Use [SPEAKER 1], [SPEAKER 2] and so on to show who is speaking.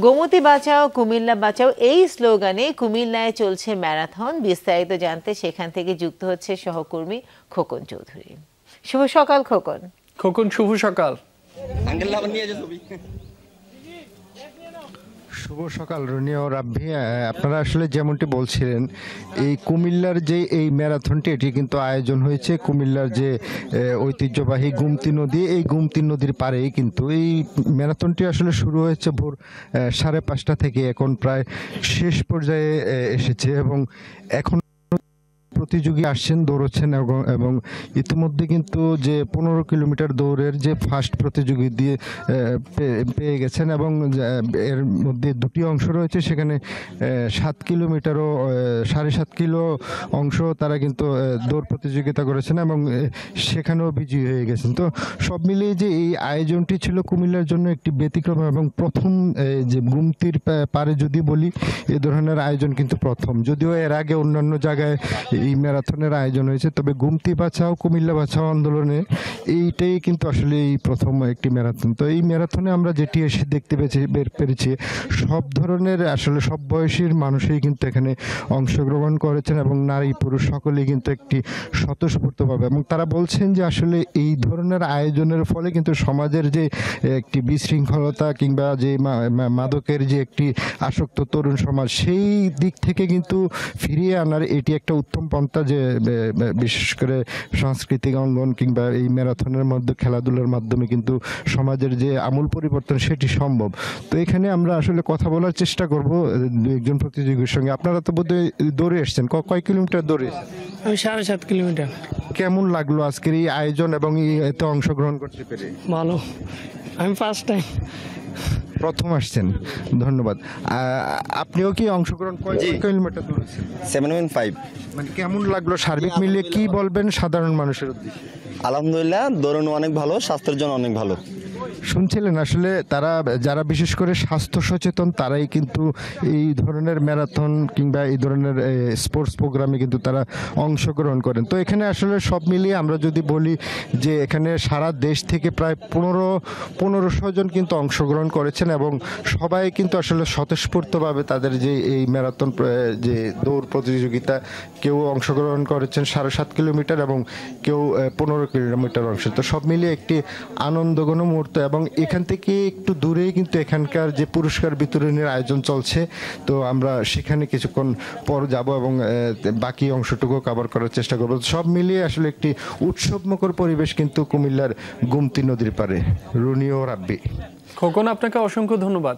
[SPEAKER 1] গোমতী বাঁচাও কুমিল্লা বাঁচাও এই স্লোগানে কুমিল্লায় চলছে ম্যারাথন। বিস্তারিত জানতে সেখান থেকে যুক্ত হচ্ছে সহকর্মী খোকন চৌধুরী। শুভ সকাল খোকন।
[SPEAKER 2] শুভ সকাল।
[SPEAKER 3] শুভ সকাল রুনি ও রাব্বি। আপনারা আসলে যেমনটি বলছিলেন, এই কুমিল্লার যে এই ম্যারাথনটি এটি কিন্তু আয়োজন হয়েছে কুমিল্লার যে ঐতিহ্যবাহী গুমতি নদী, এই গুমতি নদীর পাড়েই কিন্তু এই ম্যারাথনটি আসলে শুরু হয়েছে ভোর 5:30 থেকে। এখন প্রায় শেষ পর্যায়ে এসেছে এবং এখন প্রতিযোগী আসছেন, দৌড়চ্ছেন এবং ইতিমধ্যে কিন্তু যে 15 কিলোমিটার দৌড়ের যে ফার্স্ট প্রতিযোগী দিয়ে পেয়ে গেছেন এবং এর মধ্যে দুটি অংশ রয়েছে। সেখানে 7 কিলোমিটারও 7.5 কিলো অংশ তারা কিন্তু দৌড় প্রতিযোগিতা করেছেন এবং সেখানেও বিজয়ী হয়ে গেছেন। তো সব মিলিয়ে যে এই আয়োজনটি ছিল কুমিল্লার জন্য একটি ব্যতিক্রম এবং প্রথম যে গুমতির পারে যদি বলি, এ ধরনের আয়োজন কিন্তু প্রথম। যদিও এর আগে অন্যান্য জায়গায় এই ম্যারাথনের আয়োজন হয়েছে, তবে গুমতি বাঁচাও কুমিল্লা বাঁচাও আন্দোলনে এইটাই কিন্তু আসলে এই প্রথম একটি ম্যারাথন। তো এই ম্যারাথনে আমরা যেটি এসে দেখতে পেরেছি সব ধরনের আসলে সব বয়সীর মানুষই কিন্তু এখানে অংশগ্রহণ করেছেন এবং নারী পুরুষ সকলেই কিন্তু একটি স্বতঃস্ফূর্তভাবে, এবং তারা বলছেন যে আসলে এই ধরনের আয়োজনের ফলে কিন্তু সমাজের যে একটি বিশৃঙ্খলতা কিংবা যে মাদকের যে একটি আসক্ত তরুণ সমাজ, সেই দিক থেকে কিন্তু ফিরিয়ে আনার এটি একটা উত্তম পন্থা, যে বিশেষ করে সাংস্কৃতিক অঙ্গন কিংবা এই ম্যারাথনের মধ্যে খেলাধুলার মাধ্যমে কিন্তু সমাজের যে আমূল পরিবর্তন সেটি সম্ভব। তো এখানে আমরা আসলে কথা বলার চেষ্টা করব একজন প্রতিযোগীর সঙ্গে। আপনারা তো বোধহয় দৌড়ে এসছেন, কয় কিলোমিটার দৌড়ে?
[SPEAKER 2] আমি 7.5 কিলোমিটার।
[SPEAKER 3] কেমন লাগলো আজকের এই আয়োজন এবং এতে অংশগ্রহণ করতে পেরে?
[SPEAKER 2] ভালো, আমি ফার্স্ট টাইম।
[SPEAKER 3] প্রথম আসছেন, ধন্যবাদ। আপনিও কি অংশগ্রহণ কিলোমিটার দৌড়েছেন?
[SPEAKER 4] 7.5।
[SPEAKER 3] মানে কেমন লাগলো সার্বিক মিলিয়ে, কি বলবেন সাধারণ মানুষের উদ্দেশ্যে?
[SPEAKER 4] আলহামদুলিল্লাহ, দৌড়ানো অনেক ভালো, স্বাস্থ্যের জন্য অনেক ভালো।
[SPEAKER 3] শুনছিলেন আসলে তারা যারা বিশেষ করে স্বাস্থ্য সচেতন তারাই কিন্তু এই ধরনের ম্যারাথন কিংবা এই ধরনের স্পোর্টস প্রোগ্রামে কিন্তু তারা অংশগ্রহণ করেন। তো এখানে আসলে সব মিলিয়ে আমরা যদি বলি যে এখানে সারা দেশ থেকে প্রায় 1500 জন কিন্তু অংশগ্রহণ করেছেন এবং সবাই কিন্তু আসলে স্বতঃস্ফূর্তভাবে তাদের যে এই ম্যারাথন যে দৌড় প্রতিযোগিতা, কেউ অংশগ্রহণ করেছেন 7.5 কিলোমিটার এবং কেউ 15 কিলোমিটার অংশ। তো সব মিলিয়ে একটি আনন্দঘন মুহূর্ত এবং এখান থেকে একটু দূরেই কিন্তু এখানকার যে পুরস্কার বিতরণের আয়োজন চলছে। তো আমরা সেখানে কিছুক্ষণ পর যাব এবং বাকি অংশটুকু কভার করার চেষ্টা করব। সব মিলিয়ে আসলে একটি উৎসবমুখর পরিবেশ কিন্তু কুমিল্লার গুমতি নদীর পাড়ে। রুনি ও রাব্বি।
[SPEAKER 2] খোকন, আপনাকে অসংখ্য ধন্যবাদ।